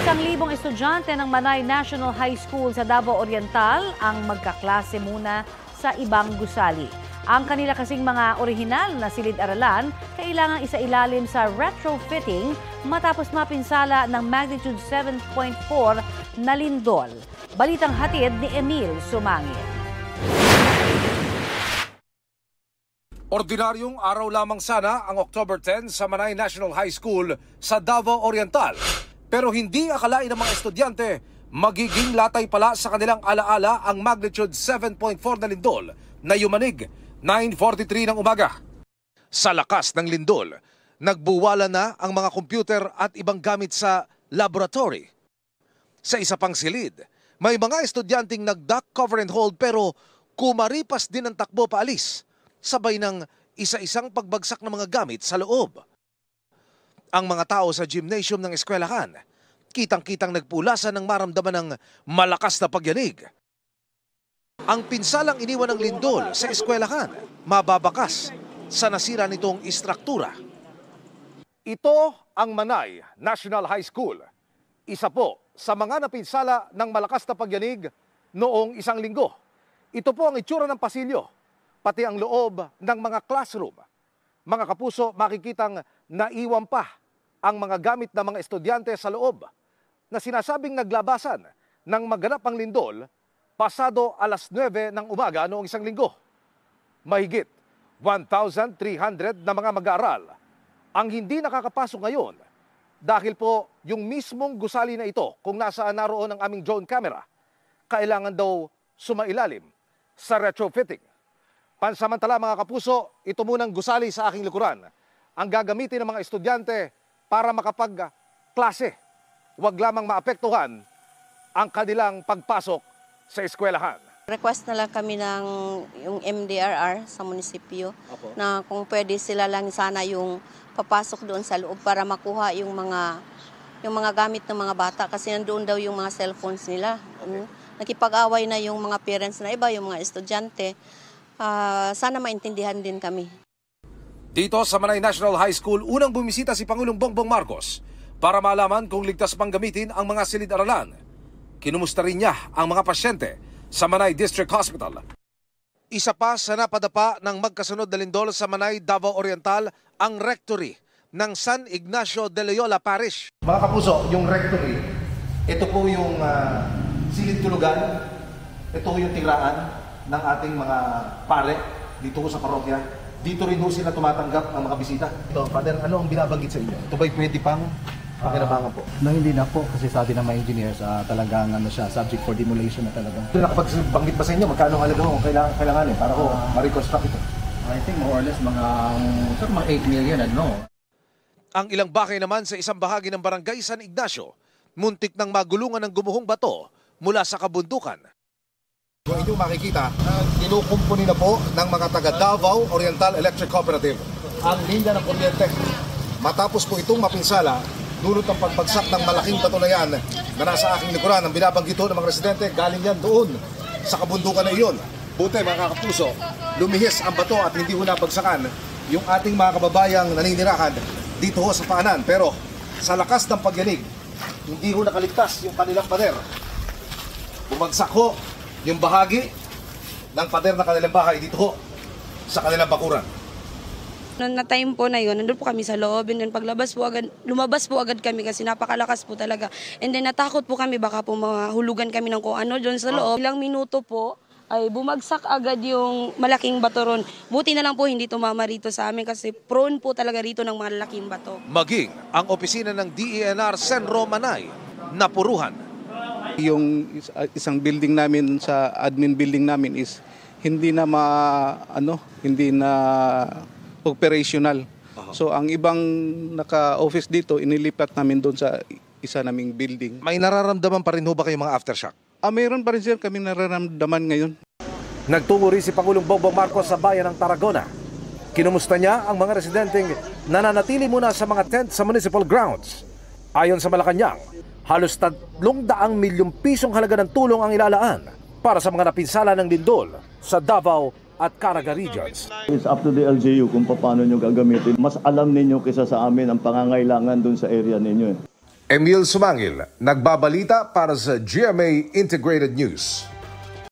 1,000 estudyante ng Manay National High School sa Davao Oriental ang magkaklase muna sa ibang gusali. Ang kanila kasing mga orihinal na silid-aralan kailangang isailalim sa retrofitting matapos mapinsala ng magnitude 7.4 na lindol. Balitang hatid ni Emil Sumangit. Ordinaryong araw lamang sana ang October 10 sa Manay National High School sa Davao Oriental. Pero hindi akalain ng mga estudyante magiging latay pala sa kanilang alaala ang magnitude 7.4 na lindol na yumanig 9:43 ng umaga. Sa lakas ng lindol, nagbuwala na ang mga computer at ibang gamit sa laboratory. Sa isa pang silid, may mga estudyanteng nag-duck, cover and hold pero kumaripas din ang takbo paalis, sabay ng isa-isang pagbagsak ng mga gamit sa loob. Ang mga tao sa gymnasium ng eskwelahan, kitang-kitang nagpulasan ng maramdaman ng malakas na pagyanig. Ang pinsalang iniwan ng lindol sa eskwelahan, mababakas sa nasira nitong istruktura. Ito ang Manay National High School. Isa po sa mga napinsala ng malakas na pagyanig noong isang linggo. Ito po ang itsura ng pasilyo, pati ang loob ng mga classroom. Mga kapuso, makikitang naiwan pa ang mga gamit ng mga estudyante sa loob na sinasabing naglabasan ng maganap ang lindol pasado alas 9 ng umaga noong isang linggo. Mahigit 1,300 na mga mag-aaral ang hindi nakakapasok ngayon dahil po yung mismong gusali na ito, kung nasaan naroon ang aming drone camera, kailangan daw sumailalim sa retrofitting. Pansamantala mga kapuso, ito munang gusali sa aking likuran ang gagamitin ng mga estudyante para makapag-klase. Huwag lamang maapektuhan ang kanilang pagpasok sa eskwelahan. Request na lang kami ng yung MDRR sa munisipyo na kung pwede sila lang sana yung papasok doon sa loob para makuha yung mga gamit ng mga bata kasi nandoon daw yung mga cellphones nila. Nakipag-away na yung mga parents na iba, yung mga estudyante. Sana maintindihan din kami. Dito sa Manay National High School, unang bumisita si Pangulong Bongbong Marcos para malaman kung ligtas pang gamitin ang mga silid-aralan. Kinumusta rin niya ang mga pasyente sa Manay District Hospital. Isa pa sa napadapa ng magkasunod na lindol sa Manay, Davao Oriental, ang rectory ng San Ignacio de Loyola Parish. Mga kapuso, yung rectory, ito po yung silid tulugan, ito yung tiraan ng ating mga pare dito sa parokya. Dito rin ho sila tumatanggap ang mga bisita. Ito, Father, ano ang binabanggit sa inyo? Ito ba'y pwede pang pakinabangan po? No, hindi na po kasi sabi ng mga engineers talagang siya, subject for demolition na talaga. Nakapagbanggit ba sa inyo magkano halaga ho kailanganin para ho ma-reconstruct ito? I think more or less mga 8 million, ano? Ang ilang bahay naman sa isang bahagi ng barangay San Ignacio, muntik nang magulungan ng gumuhong bato mula sa kabundukan. Kung inyong makikita, kinukumpuni na po ng mga taga Davao Oriental Electric Cooperative ang linya ng kuryente. Matapos po itong mapinsala, dulot ng pagbagsak ng malaking bato na yan na nasa aking likuran, ang binabanggit ng mga residente, galing yan doon sa kabundukan na iyon. Buti mga kapuso, lumihis ang bato at hindi ho nabagsakan yung ating mga kababayang naninirahan dito ho sa paanan. Pero sa lakas ng pagyanig, hindi ho nakaligtas yung kanilang pader. Bumagsak ho yung bahagi ng pader na kanilang bahay dito ho sa kanilang bakuran. Na time po na yun, nandun po kami sa loob, and then paglabas po agad, lumabas po agad kami kasi napakalakas po talaga. And then natakot po kami, baka po mahulugan kami ng kung ano doon sa loob. Ilang minuto po ay bumagsak agad yung malaking bato ron. Buti na lang po hindi tumama rito sa amin kasi prone po talaga rito ng malaking bato. Maging ang opisina ng DENR Senro Manay napuruhan. Yung isang building namin sa admin building namin is hindi na hindi na operational. So ang ibang naka-office dito inilipat namin doon sa isa naming building. May nararamdaman pa rin ho ba kayong mga aftershock? Mayroon pa rin sir kami nararamdaman ngayon. Nagtungo rin si Pangulong Bongbong Marcos sa bayan ng Tarragona. Kinumusta niya ang mga residenteng nananatili muna sa mga tent sa municipal grounds. Ayon sa Malacanang, halos 300 milyong pisong halaga ng tulong ang ilalaan para sa mga napinsala ng lindol sa Davao at Caraga regions. It's up to the LGU kung paano nyo gagamitin. Mas alam ninyo kaysa sa amin ang pangangailangan dun sa area ninyo. Emil Sumangil, nagbabalita para sa GMA Integrated News.